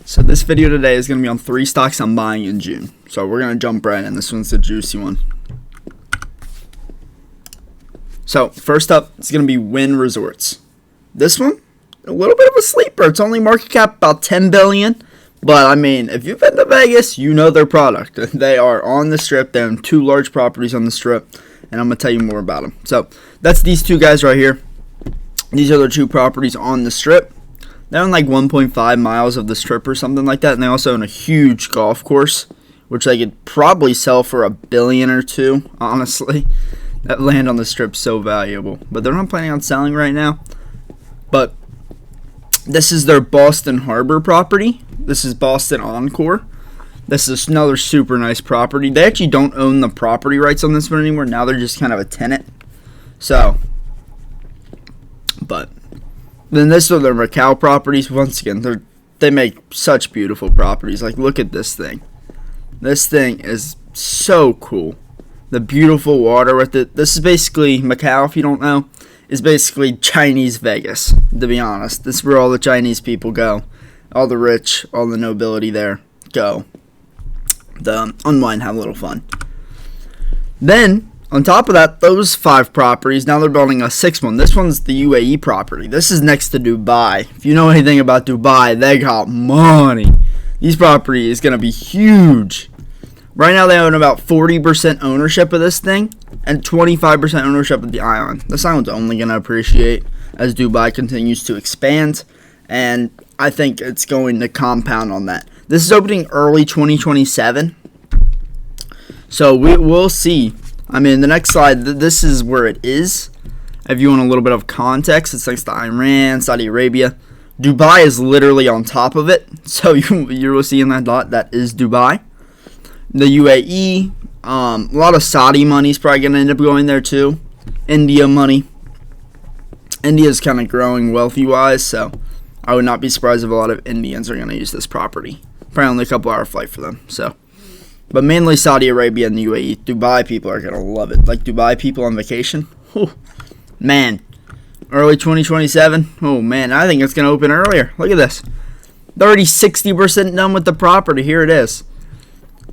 So this video today is going to be on 3 stocks I'm buying in June. So we're going to jump right in. This one's the juicy one. So first up, it's going to be Wynn Resorts. This one, a little bit of a sleeper. It's only market cap about $10 billion. But I mean, if you've been to Vegas, you know their product. They are on the Strip. They own 2 large properties on the Strip. And I'm going to tell you more about them. So that's these 2 guys right here. These are their 2 properties on the Strip. They own like 1.5 miles of the Strip or something like that. And they also own a huge golf course, which they could probably sell for $1 billion or $2 billion, honestly. That land on the Strip's so valuable. But they're not planning on selling right now. But this is their Boston Harbor property. This is Boston Encore. This is another super nice property. They actually don't own the property rights on this one anymore. Now they're just kind of a tenant. So, but then this are their Macau properties. Once again, they make such beautiful properties. Like, look at this thing. This thing is so cool. The beautiful water with it. This is basically Macau, if you don't know, is basically Chinese Vegas, to be honest. This is where all the Chinese people go. All the rich, all the nobility there go. To unwind, have a little fun. Then, on top of that, those 5 properties, now they're building a 6th one. This one's the UAE property. This is next to Dubai. If you know anything about Dubai, they got money. These property is going to be huge. Right now, they own about 40% ownership of this thing and 25% ownership of the island. This island's only going to appreciate as Dubai continues to expand, and I think it's going to compound on that. This is opening early 2027, so we'll see. I mean, the next slide, this is where it is. If you want a little bit of context, it's next to Iran, Saudi Arabia. Dubai is literally on top of it, so you will see in that dot, that is Dubai. The UAE, a lot of Saudi money is probably going to end up going there too. India money. India's kind of growing wealthy-wise, so I would not be surprised if a lot of Indians are going to use this property. Probably only a couple-hour flight for them, so. But mainly Saudi Arabia and the UAE. Dubai people are going to love it. Like Dubai people on vacation. Oh, man. Early 2027. Oh, man. I think it's going to open earlier. Look at this. They're already 60% done with the property. Here it is.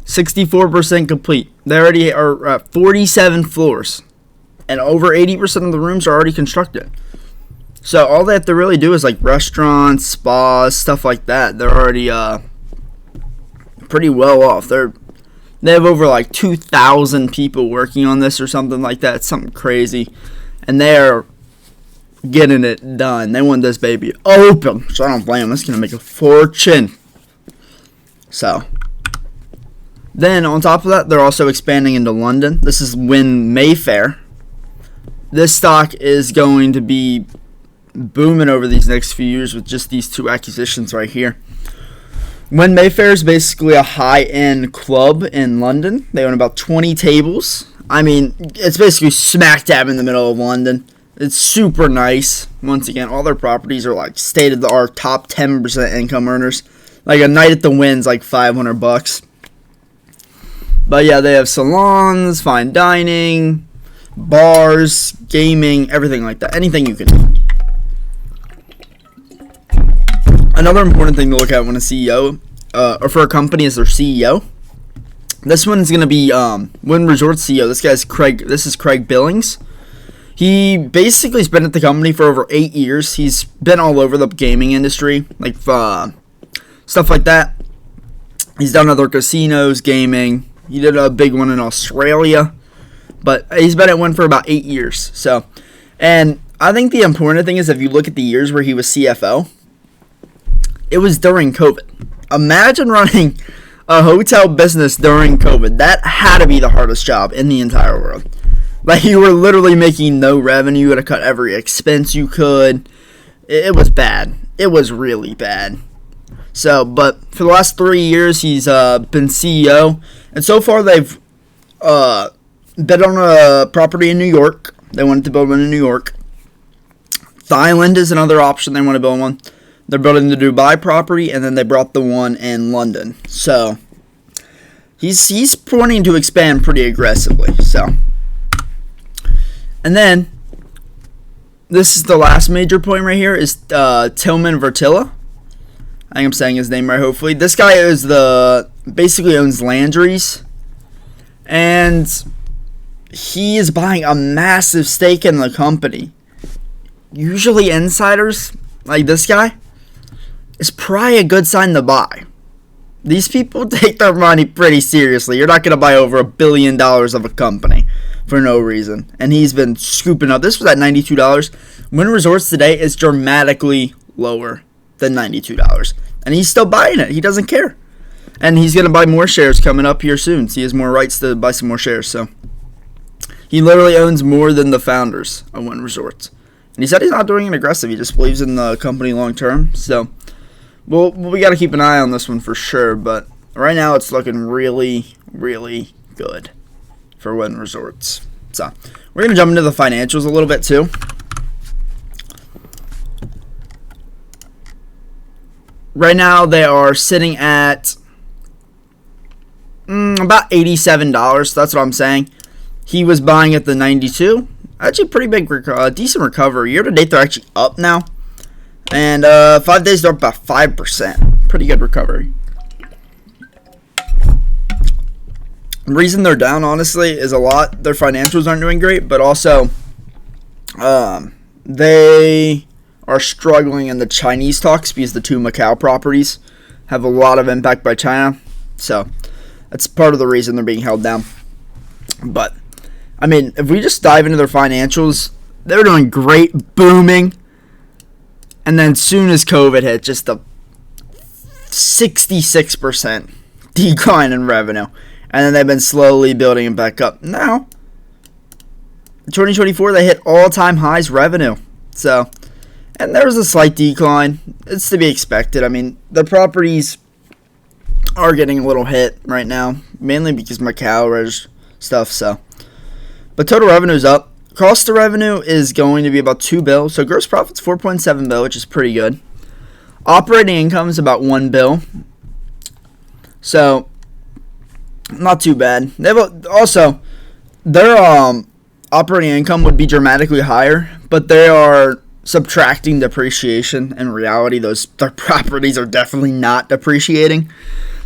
64% complete. They already are at 47 floors. And over 80% of the rooms are already constructed. So all they have to really do is like restaurants, spas, stuff like that. They're already pretty well off. They have over like 2,000 people working on this or something like that. It's something crazy. And they're getting it done. They want this baby open. So I don't blame them. It's going to make a fortune. So, then on top of that, they're also expanding into London. This is Wynn Mayfair. This stock is going to be booming over these next few years with just these 2 acquisitions right here. Wynn Mayfair is basically a high-end club in London. They own about 20 tables. I mean, it's basically smack dab in the middle of London. It's super nice. Once again, all their properties are like state-of-the-art, top 10% income earners. Like a night at the Wynn's like $500. But yeah, they have salons, fine dining, bars, gaming, everything like that. Anything you can do. Another important thing to look at when a CEO, or for a company, is their CEO. This one is going to be Wynn Resorts CEO. This is Craig Billings. He basically has been at the company for over 8 years. He's been all over the gaming industry, like stuff like that. He's done other casinos, gaming. He did a big one in Australia, but he's been at Wynn for about 8 years. So, and I think the important thing is if you look at the years where he was CFO, it was during COVID. Imagine running a hotel business during COVID. That had to be the hardest job in the entire world. Like, you were literally making no revenue. You had to cut every expense you could. It was bad. It was really bad. So, but for the last 3 years, he's been CEO. And so far, they've bet on a property in New York. They wanted to build one in New York. Thailand is another option. They want to build one. They're building the Dubai property, and then they brought the one in London. So, he's planning to expand pretty aggressively. So, and then this is the last major point right here is Tillman Fertitta. I think I'm saying his name right, hopefully. This guy is basically owns Landry's. And he is buying a massive stake in the company. Usually insiders, like this guy, is probably a good sign to buy. These people take their money pretty seriously. You're not going to buy over $1 billion of a company for no reason. And he's been scooping up. This was at $92. Wynn Resorts today is dramatically lower than $92. And he's still buying it. He doesn't care. And he's going to buy more shares coming up here soon. So he has more rights to buy some more shares. So he literally owns more than the founders of Wynn Resorts. And he said he's not doing it aggressive. He just believes in the company long term. So we got to keep an eye on this one for sure. But right now it's looking really, really good for Wynn Resorts. So we're going to jump into the financials a little bit too. Right now they are sitting at about $87. That's what I'm saying. He was buying at the 92. Actually, pretty big, decent recovery. Year to date, they're actually up now. And 5 days, they're up about 5%. Pretty good recovery. The reason they're down, honestly, is a lot. Their financials aren't doing great, but also they are struggling in the Chinese talks because the 2 Macau properties have a lot of impact by China. So that's part of the reason they're being held down. But I mean, if we just dive into their financials, they're doing great, booming. And then soon as COVID hit, just a 66% decline in revenue. And then they've been slowly building it back up. Now, in 2024, they hit all-time highs revenue. So, and there was a slight decline. It's to be expected. I mean, the properties are getting a little hit right now, mainly because Macau stuff, so. But total revenue is up. Cost of revenue is going to be about $2 billion. So gross profit's $4.7 billion, which is pretty good. Operating income is about $1 billion. So not too bad. Their operating income would be dramatically higher, but they are subtracting depreciation. In reality, their properties are definitely not depreciating.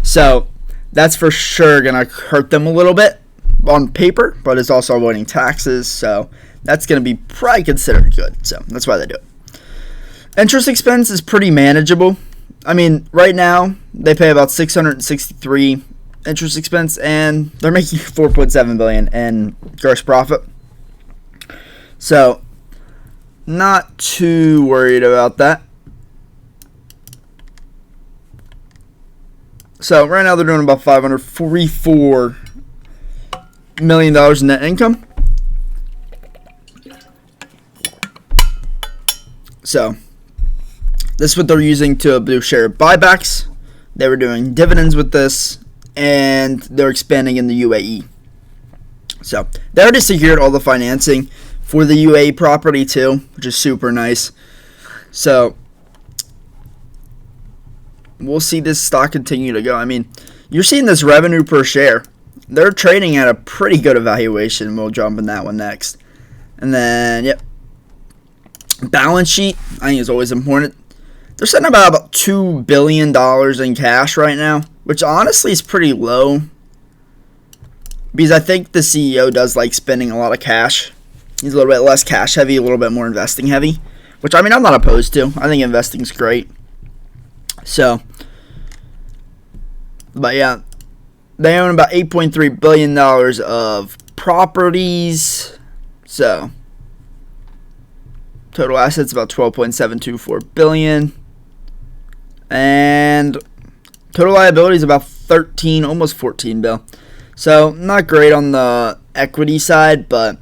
So that's for sure gonna hurt them a little bit on paper, but it's also avoiding taxes, so that's going to be probably considered good. So that's why they do it. Interest expense is pretty manageable. I mean, right now they pay about $663 interest expense, and they're making $4.7 billion in gross profit. So not too worried about that. So right now they're doing about $544 million in net income. So this is what they're using to do share buybacks. They were doing dividends with this, and they're expanding in the UAE. So they already secured all the financing for the UAE property too, which is super nice. So we'll see this stock continue to go. I mean, you're seeing this revenue per share. They're trading at a pretty good evaluation. We'll jump in that one next. And then, yep. Balance sheet, I think, is always important. They're sitting about $2 billion in cash right now, which honestly is pretty low. Because I think the CEO does like spending a lot of cash. He's a little bit less cash heavy, a little bit more investing heavy. Which, I mean, I'm not opposed to. I think investing is great. So, but yeah. They own about $8.3 billion of properties. So, total assets about $12.724 billion. And total liabilities about almost $14 billion. So, not great on the equity side, but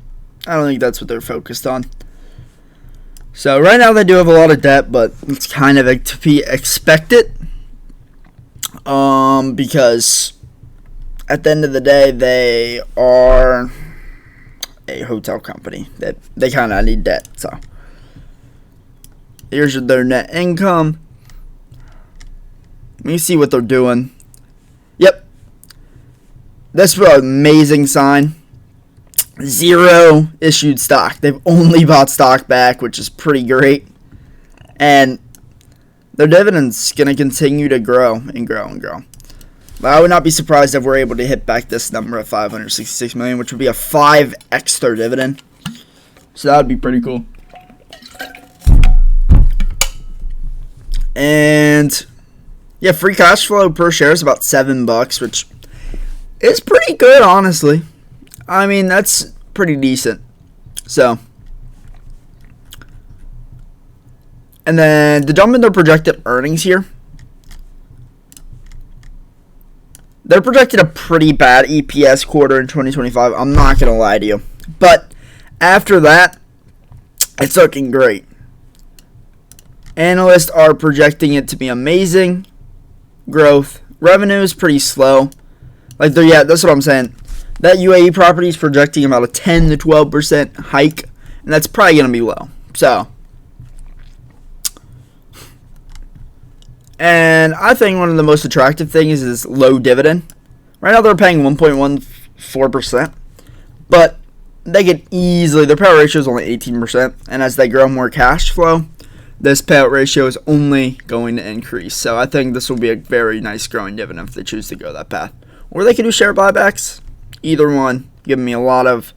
I don't think that's what they're focused on. So, right now they do have a lot of debt, but it's kind of to be expected. Because at the end of the day, they are a hotel company that they kind of need debt. So here's their net income. Let me see what they're doing. Yep, that's an amazing sign. 0 issued stock. They've only bought stock back, which is pretty great. And their dividend's going to continue to grow and grow and grow. But I would not be surprised if we're able to hit back this number at 566 million, which would be a 5x their dividend. So that would be pretty cool. And yeah, free cash flow per share is about $7, which is pretty good, honestly. I mean, that's pretty decent. So, and then to jump into projected earnings here, they're projected a pretty bad EPS quarter in 2025. I'm not going to lie to you. But after that, it's looking great. Analysts are projecting it to be amazing growth. Revenue is pretty slow. Yeah, that's what I'm saying. That UAE property is projecting about a 10 to 12% hike, and that's probably going to be low. So, and I think one of the most attractive things is low dividend. Right now they're paying 1.14%, but they could easily, their payout ratio is only 18%, and as they grow more cash flow, this payout ratio is only going to increase. So I think this will be a very nice growing dividend if they choose to go that path. Or they could do share buybacks. Either one, giving me a lot of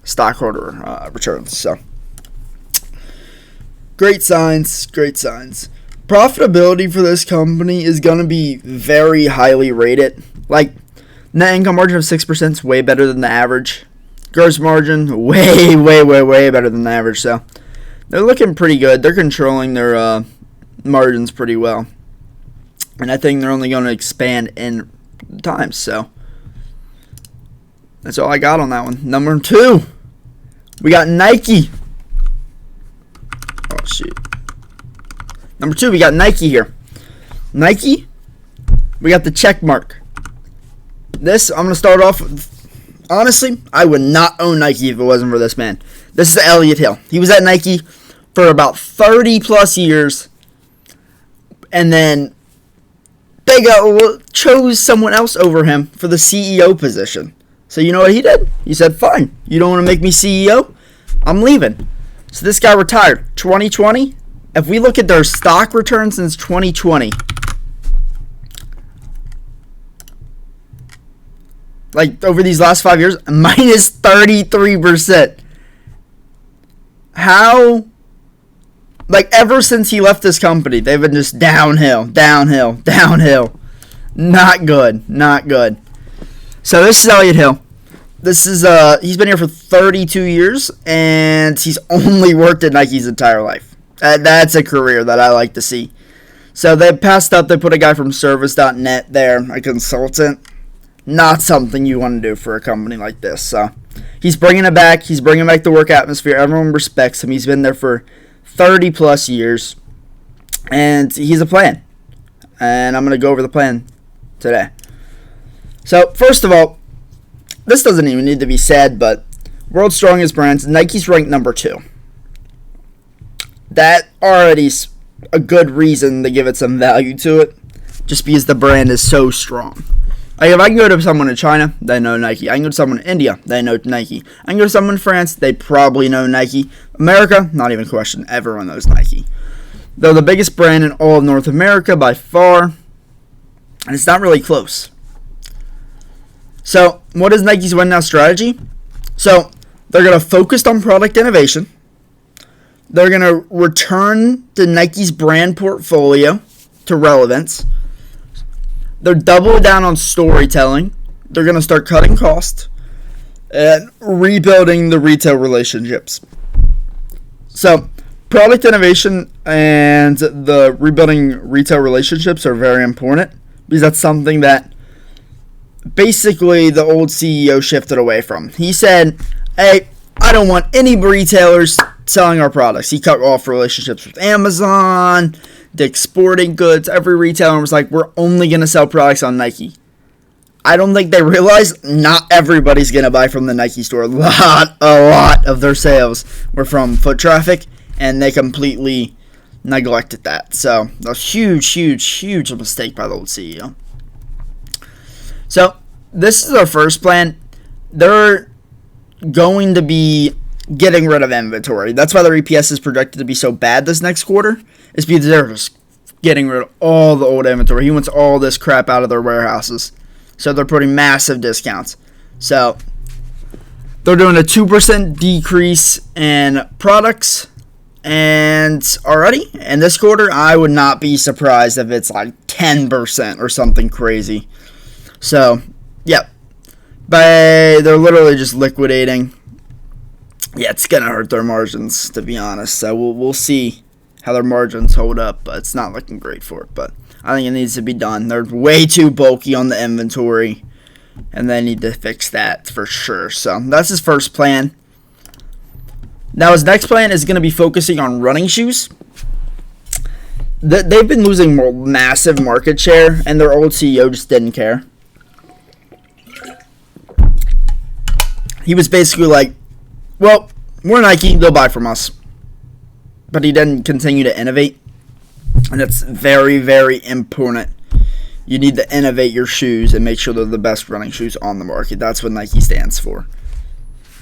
stockholder returns. So great signs, great signs. Profitability for this company is going to be very highly rated. Like, net income margin of 6% is way better than the average. Gross margin, way better than the average. So they're looking pretty good. They're controlling their margins pretty well. And I think they're only going to expand in time. So that's all I got on that one. Number 2, we got Nike. Oh, shoot. Number 2, we got Nike here. Nike, we got the check mark. This, I'm going to start off with, honestly, I would not own Nike if it wasn't for this man. This is Elliott Hill. He was at Nike for about 30 plus years, and then they chose someone else over him for the CEO position. So you know what he did? He said, fine, you don't want to make me CEO? I'm leaving. So this guy retired. 2020, if we look at their stock return since 2020, like over these last 5 years, minus 33%. How? Like, ever since he left this company, they've been just downhill. Not good. So this is Elliott Hill. This is he's been here for 32 years, and he's only worked at Nike his entire life. That's a career that I like to see. So they passed up. They put a guy from Service.net there, a consultant. Not something you want to do for a company like this. So he's bringing it back. He's bringing back the work atmosphere. Everyone respects him. He's been there for 30 plus years, and he's a plan. And I'm going to go over the plan today. So first of all, this doesn't even need to be said, but world's strongest brands, Nike's ranked number 2. That already's a good reason to give it some value to it, just because the brand is so strong. Like, if I can go to someone in China, they know Nike. I can go to someone in India, they know Nike. I can go to someone in France, they probably know Nike. America, not even a question, everyone knows Nike. They're the biggest brand in all of North America by far, and it's not really close. So, what is Nike's win now strategy? So, they're going to focus on product innovation. They're going to return to Nike's brand portfolio to relevance. They're doubling down on storytelling. They're going to start cutting costs and rebuilding the retail relationships. So, product innovation and the rebuilding retail relationships are very important, because that's something that basically the old CEO shifted away from. He said, hey, I don't want any retailers selling our products. He cut off relationships with Amazon, Dick's Sporting Goods. Every retailer was like, we're only going to sell products on Nike. I don't think they realize not everybody's going to buy from the Nike store. A lot of their sales were from foot traffic, and they completely neglected that. So, a huge mistake by the old CEO. So, this is our first plan. They're going to be getting rid of inventory. That's why their EPS is projected to be so bad this next quarter, is because they're just getting rid of all the old inventory. He wants all this crap out of their warehouses. So they're putting massive discounts. So they're doing a 2% decrease in products. And already in this quarter, I would not be surprised if it's like 10% or something crazy. So, yep. But they're literally just liquidating. Yeah, it's going to hurt their margins, to be honest. So we'll see how their margins hold up. But it's not looking great for it. But I think it needs to be done. They're way too bulky on the inventory. And they need to fix that for sure. So that's his first plan. Now his next plan is going to be focusing on running shoes. They've been losing massive market share, and their old CEO just didn't care. He was basically like, well, we're Nike, they'll buy from us. But he didn't continue to innovate. And it's very, very important. You need to innovate your shoes and make sure they're the best running shoes on the market. That's what Nike stands for.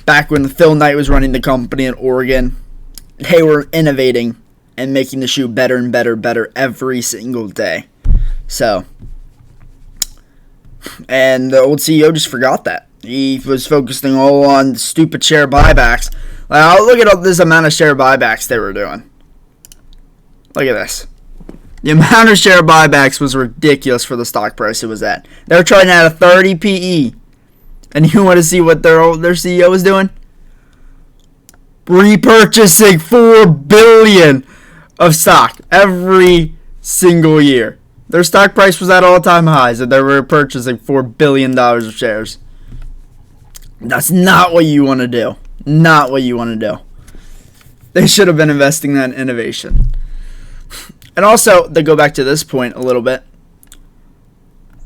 Back when Phil Knight was running the company in Oregon, they were innovating and making the shoe better and better every single day. So, and the old CEO just forgot that. He was focusing all on stupid share buybacks. Like, look at all this amount of share buybacks they were doing. Look at this. The amount of share buybacks was ridiculous for the stock price it was at. They were trading at a 30 PE. And you want to see what their CEO is doing? Repurchasing $4 billion of stock every single year. Their stock price was at all-time highs, and they were purchasing $4 billion of shares. That's not what you want to do. Not what you want to do. They should have been investing that in innovation. And also, they go back to this point a little bit.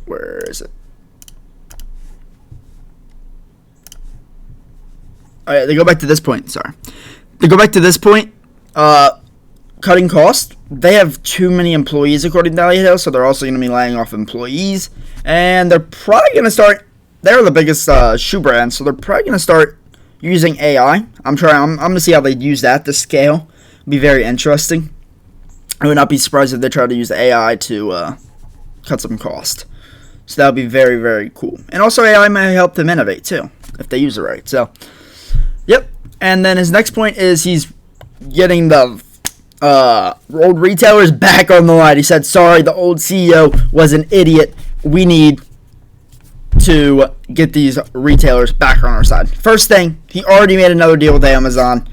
Where is it? All right, they go back to this point. Sorry. They go back to this point. Cutting costs. They have too many employees, according to Elliott Hill, so they're also going to be laying off employees. And they're probably going to start. They're the biggest shoe brand, so they're probably going to start using AI. I'm going to see how they use that to scale. It'll be very interesting. I would not be surprised if they try to use AI to cut some cost. So that would be very, very cool. And also AI may help them innovate too, if they use it right. So, yep. And then his next point is he's getting the old retailers back on the line. He said, sorry, the old CEO was an idiot. We need to get these retailers back on our side. First thing, he already made another deal with Amazon.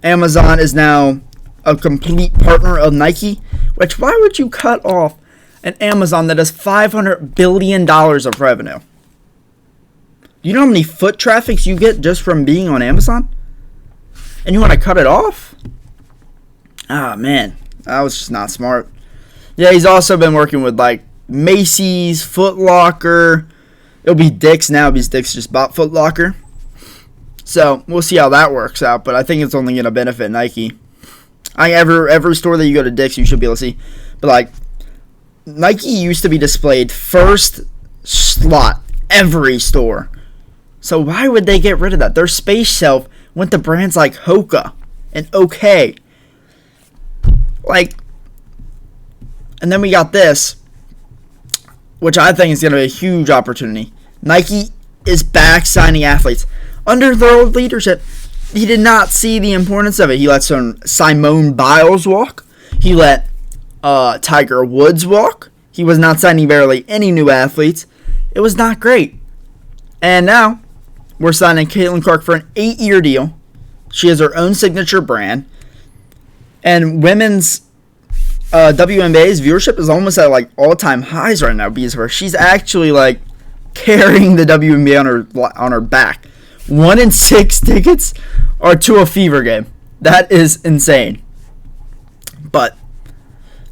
Amazon is now a complete partner of Nike, which why would you cut off an Amazon that has $500 billion of revenue? You know how many foot traffics you get just from being on Amazon? And you want to cut it off? Ah, man. That was just not smart. Yeah, he's also been working with, like, Macy's, Foot Locker. It'll be Dick's now because Dick's just bought Foot Locker. So, we'll see how that works out. But I think it's only going to benefit Nike. Every store that you go to Dick's, you should be able to see. But, like, Nike used to be displayed first slot every store. So why would they get rid of that? Their space shelf went to brands like Hoka and OK. Like, and then we got this, which I think is going to be a huge opportunity. Nike is back signing athletes. Under their old leadership, he did not see the importance of it. He let Simone Biles walk. He let Tiger Woods walk. He was not signing barely any new athletes. It was not great. And now, we're signing Caitlin Clark for an 8-year deal. She has her own signature brand. And women's WNBA's viewership is almost at like all-time highs right now because of her. She's actually like carrying the WNBA on her back. 1 in 6 tickets are to a Fever game. That is insane. But,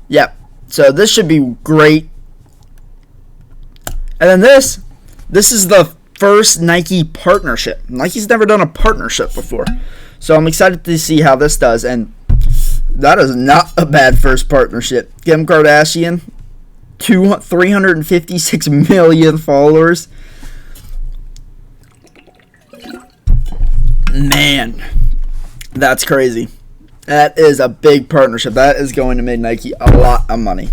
yeah. So this should be great. And then this is the first Nike partnership. Nike's never done a partnership before. So I'm excited to see how this does. And that is not a bad first partnership. Kim Kardashian, 356 million followers. Man, that's crazy. That is a big partnership. That is going to make Nike a lot of money.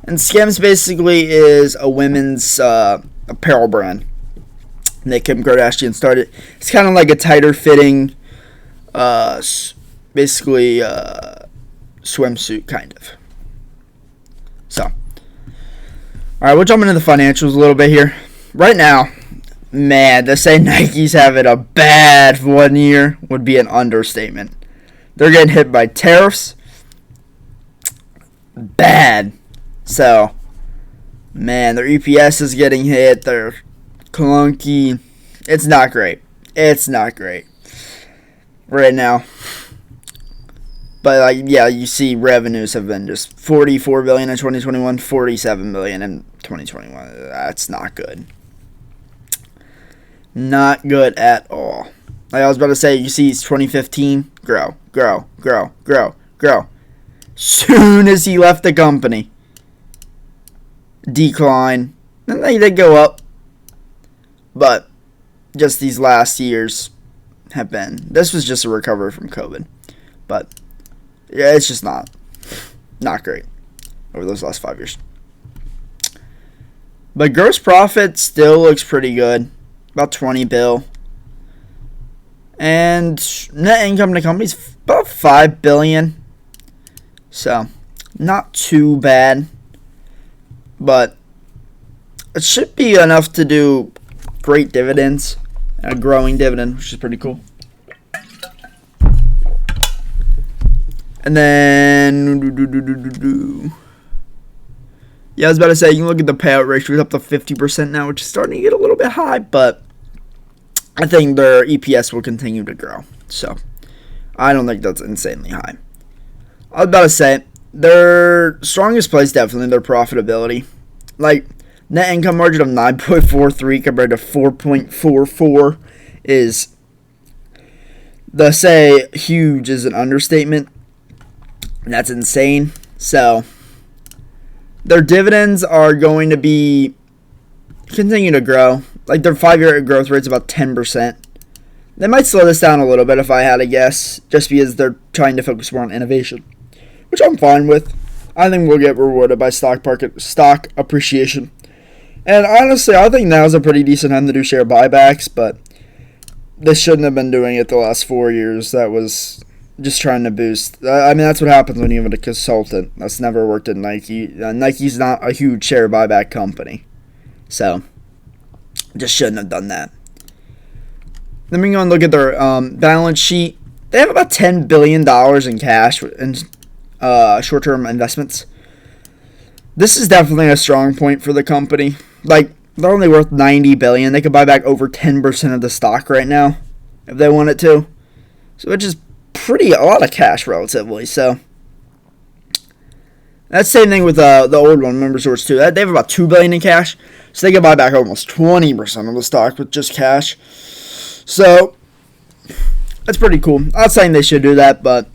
And Skims basically is a women's apparel brand that Kim Kardashian started. It's kind of like a tighter fitting, basically swimsuit kind of. So, all right, we'll jump into the financials a little bit here. Right now, man, to say Nike's having a bad 1 year would be an understatement. They're getting hit by tariffs. Bad. So, man, their EPS is getting hit. They're clunky. It's not great. It's not great right now. But, like, yeah, you see revenues have been just $44 billion in 2021, $47 billion in 2021. That's not good. Not good at all. Like I was about to say, you see 2015, grow. Soon as he left the company, decline. And they did go up. But just these last years have been. This was just a recovery from COVID. But yeah, it's just not great over those last 5 years. But gross profit still looks pretty good. About 20 bill. And net income to the company is about $5 billion. So, not too bad. But it should be enough to do great dividends. A growing dividend, which is pretty cool. And then, yeah, I was about to say, you can look at the payout ratio. It's up to 50% now, which is starting to get a little bit high, but I think their EPS will continue to grow. So, I don't think that's insanely high. I was about to say, their strongest place, definitely, their profitability. Like, net income margin of 9.43 compared to 4.44 is, to say huge is an understatement. That's insane. So, their dividends are going to be continue to grow. Like their 5-year growth rate's about 10%. They might slow this down a little bit if I had to guess, just because they're trying to focus more on innovation, which I'm fine with. I think we'll get rewarded by stock appreciation. And honestly, I think now's a pretty decent time to do share buybacks, but they shouldn't have been doing it the last 4 years. That was just trying to boost. I mean, that's what happens when you have a consultant. That's never worked at Nike. Nike's not a huge share buyback company. So, just shouldn't have done that. Then we go and look at their balance sheet. They have about $10 billion in cash and short-term investments. This is definitely a strong point for the company. Like, they're only worth $90 billion. They could buy back over 10% of the stock right now if they wanted to. So, which is a lot of cash relatively. So, that's the same thing with the old one, Member Source 2. They have about $2 billion in cash. So, they could buy back almost 20% of the stock with just cash. So, that's pretty cool. I'm not saying they should do that, but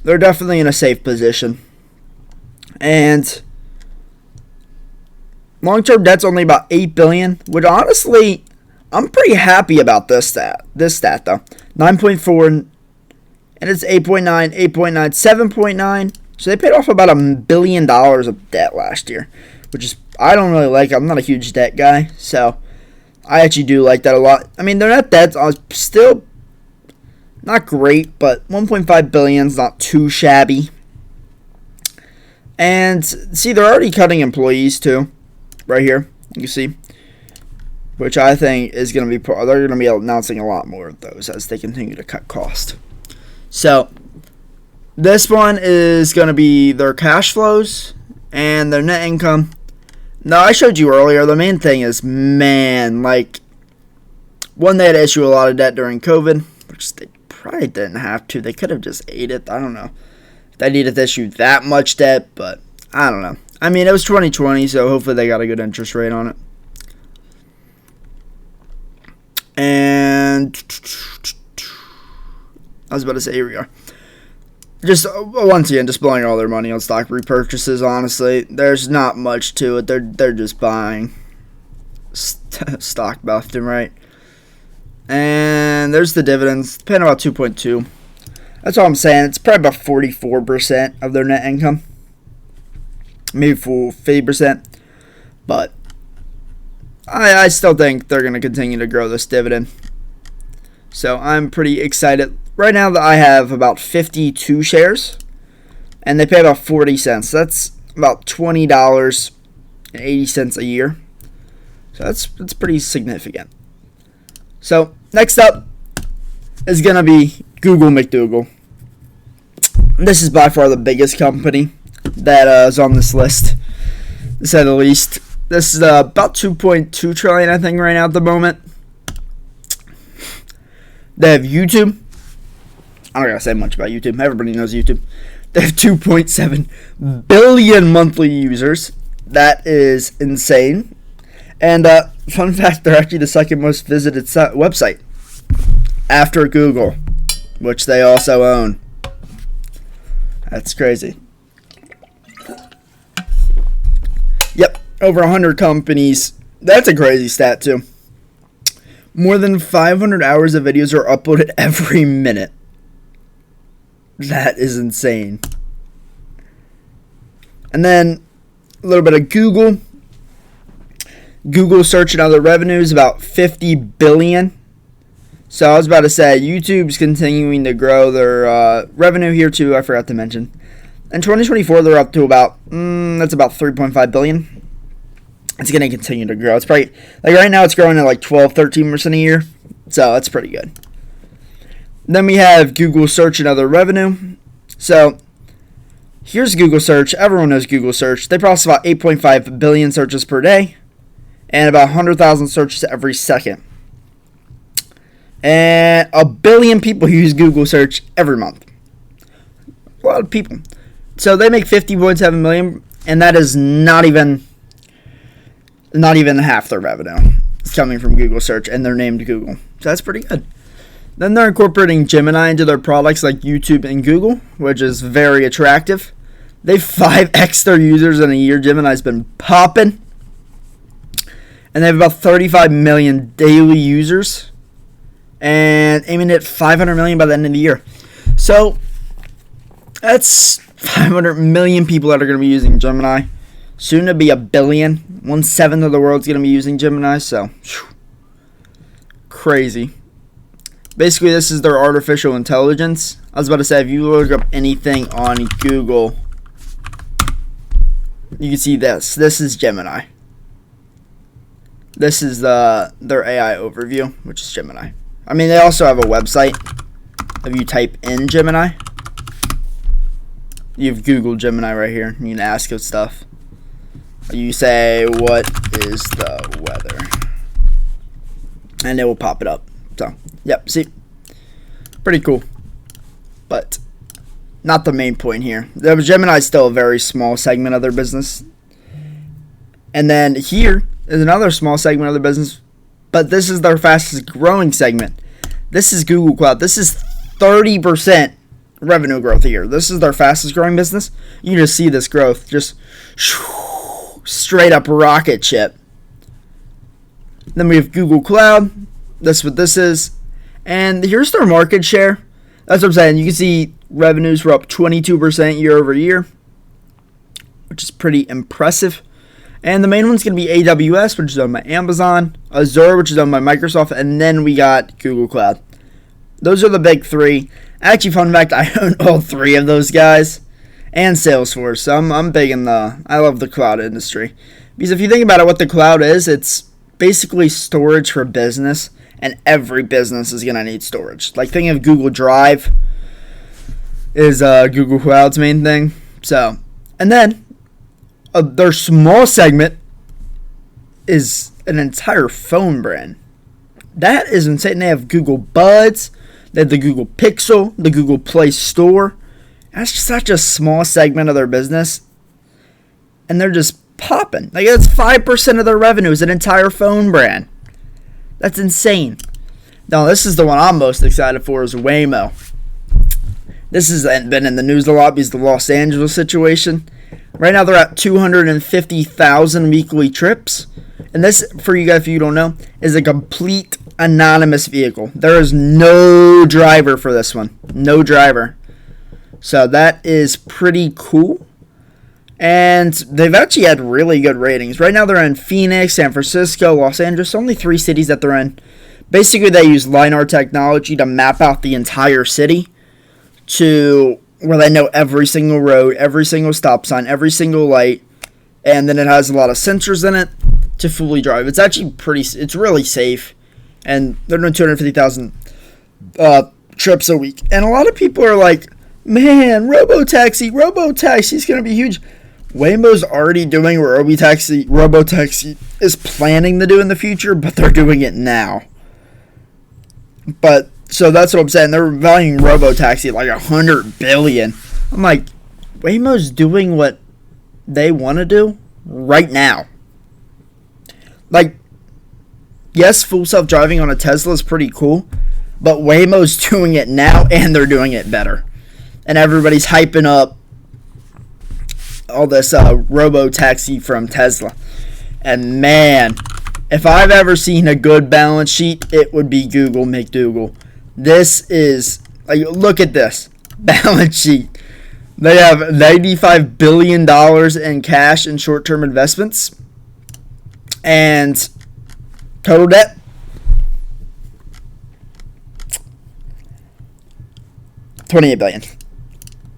they're definitely in a safe position. And long-term debt's only about $8 billion, which honestly, I'm pretty happy about this stat though. 9.4, and it's 8.9, 8.9, 7.9. So they paid off about $1 billion of debt last year, which is, I don't really like. I'm not a huge debt guy, so I actually do like that a lot. I mean, their net debt's still not great, but $1.5 billion is not too shabby. And see, they're already cutting employees too, right here. You can see, which I think is going to be. They're going to be announcing a lot more of those as they continue to cut cost. So this one is going to be their cash flows and their net income. Now, I showed you earlier, the main thing is, man, like, one, they had to issue a lot of debt during COVID, which they probably didn't have to. They could have just ate it. I don't know if they needed to issue that much debt, but I don't know. I mean, it was 2020, so hopefully they got a good interest rate on it. And I was about to say, here we are. Just, once again, just blowing all their money on stock repurchases, honestly. There's not much to it. They're just buying stock left and right. And there's the dividends, paying about 2.2. That's all I'm saying. It's probably about 44% of their net income. Maybe 50%. But I still think they're going to continue to grow this dividend. So I'm pretty excited. Right now I have about 52 shares. And they pay about 40 cents. That's about $20.80 a year. So that's pretty significant. So next up is going to be Google McDougal. This is by far the biggest company that is on this list, to say the least. This is about 2.2 trillion, I think, right now at the moment. They have YouTube. I don't gotta say much about YouTube. Everybody knows YouTube. They have 2.7 billion monthly users. That is insane. And fun fact, they're actually the second most visited website after Google, which they also own. That's crazy. Yep, over 100 companies. That's a crazy stat, too. More than 500 hours of videos are uploaded every minute. That is insane. And then a little bit of Google. Google search and other revenues, about 50 billion. So I was about to say, YouTube's continuing to grow their revenue here too, I forgot to mention. In 2024, they're up to about, that's about 3.5 billion. It's going to continue to grow. It's probably, like right now it's growing at like 12-13% a year. So that's pretty good. Then we have Google search and other revenue. So here's Google search. Everyone knows Google search. They process about 8.5 billion searches per day and about 100,000 searches every second. And 1 billion people use Google search every month. A lot of people. So they make 50.7 million, and that is not even half their revenue. It's coming from Google search, and they're named Google. So that's pretty good. Then they're incorporating Gemini into their products like YouTube and Google, which is very attractive. They 5x their users in a year. Gemini's been popping. And they have about 35 million daily users. And aiming at 500 million by the end of the year. So that's 500 million people that are going to be using Gemini. Soon to be 1 billion. 1/7 of the world's going to be using Gemini. So, crazy. Basically, this is their artificial intelligence. I was about to say, if you look up anything on Google, you can see this. This is Gemini. This is their AI overview, which is Gemini. I mean, they also have a website. If you type in Gemini, you have Google Gemini right here. You can ask it stuff. You say, what is the weather? And it will pop it up. So, yep, see? Pretty cool. But not the main point here. Gemini is still a very small segment of their business. And then here is another small segment of their business. But this is their fastest growing segment. This is Google Cloud. This is 30% revenue growth a year. This is their fastest growing business. You just see this growth. Just straight up rocket ship. Then we have Google Cloud. That's what this is. And here's their market share. That's what I'm saying. You can see revenues were up 22% year over year, which is pretty impressive. And the main one's going to be AWS, which is owned by Amazon, Azure, which is owned by Microsoft, and then we got Google Cloud. Those are the big three. Actually, fun fact, I own all three of those guys. And Salesforce. So I'm big in I love the cloud industry. Because if you think about it, what the cloud is, it's basically storage for business. And every business is going to need storage. Like, think of Google Drive is Google Cloud's main thing. So, and then their small segment is an entire phone brand. That is insane. They have Google Buds. They have the Google Pixel, the Google Play Store. That's just such a small segment of their business. And they're just popping. Like, that's 5% of their revenue is an entire phone brand. That's insane. Now, this is the one I'm most excited for is Waymo. This has been in the news a lot because of the Los Angeles situation. Right now, they're at 250,000 weekly trips. And this, for you guys, if you don't know, is a complete anonymous vehicle. There is no driver for this one. No driver. So that is pretty cool. And they've actually had really good ratings. Right now they're in Phoenix, San Francisco, Los Angeles. Only 3 cities that they're in. Basically, they use LiDAR technology to map out the entire city to where they know every single road, every single stop sign, every single light. And then it has a lot of sensors in it to fully drive. It's actually it's really safe. And they're doing 250,000 trips a week. And a lot of people are like, man, Robotaxi's going to be huge. Waymo's already doing what Robotaxi is planning to do in the future, but they're doing it now. But, so that's what I'm saying. They're valuing Robotaxi at like $100 billion. I'm like, Waymo's doing what they want to do right now. Like, yes, full self-driving on a Tesla is pretty cool, but Waymo's doing it now, and they're doing it better. And everybody's hyping up all this Robotaxi from Tesla. And man, if I've ever seen a good balance sheet, it would be Google McDougal. This is, like, look at this balance sheet. They have $95 billion in cash and short-term investments. And total debt, $28 billion.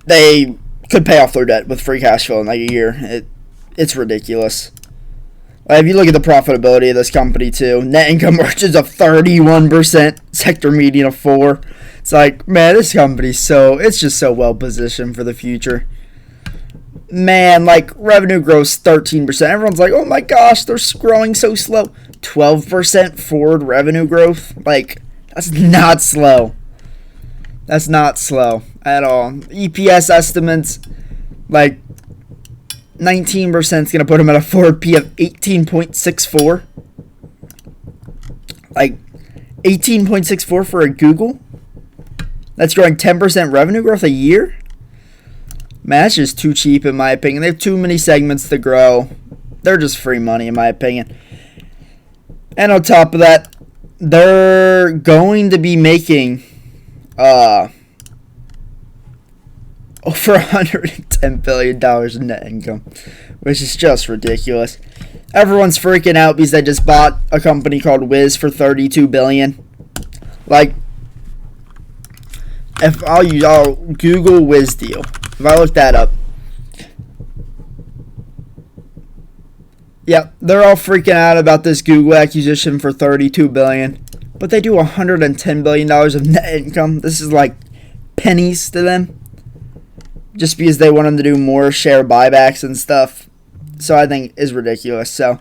They could pay off their debt with free cash flow in like a year. It's ridiculous. If you look at the profitability of this company too, net income margins of 31%, sector median of 4%. It's like, man, this company's it's just so well positioned for the future. Man, like, revenue grows 13%. Everyone's like, oh my gosh, they're growing so slow. 12% forward revenue growth. Like, that's not slow. That's not slow at all. EPS estimates, like, 19% is going to put them at a forward P of 18.64. Like, 18.64 for a Google? That's growing 10% revenue growth a year? Man, that's just too cheap in my opinion. They have too many segments to grow. They're just free money in my opinion. And on top of that, they're going to be making over $110 billion in net income, which is just ridiculous. Everyone's freaking out because they just bought a company called Wiz for $32 billion. Like, if I'll Google Wiz deal. If I look that up, yeah, they're all freaking out about this Google acquisition for $32 billion, but they do $110 billion of net income. This is like pennies to them, just because they want them to do more share buybacks and stuff. So I think is ridiculous. So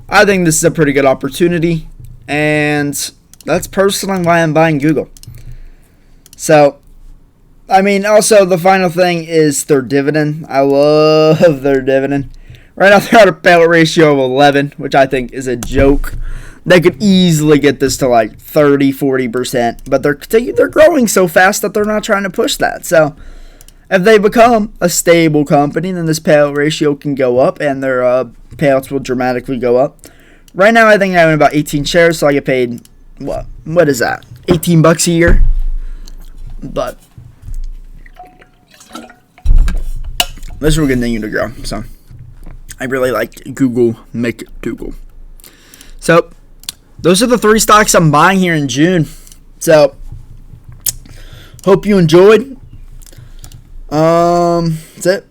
I think this is a pretty good opportunity, and that's personally why I'm buying Google. So, I mean, also the final thing is their dividend. I love their dividend. Right now they're at a payout ratio of 11, which I think is a joke. They could easily get this to like 30-40%, but they're growing so fast that they're not trying to push that. So if they become a stable company, then this payout ratio can go up, and their payouts will dramatically go up. Right now, I think I own about 18 shares, so I get paid what is that? $18 a year. But this will continue to grow. So I really like Google McDougal. So those are the 3 stocks I'm buying here in June. So hope you enjoyed. That's it.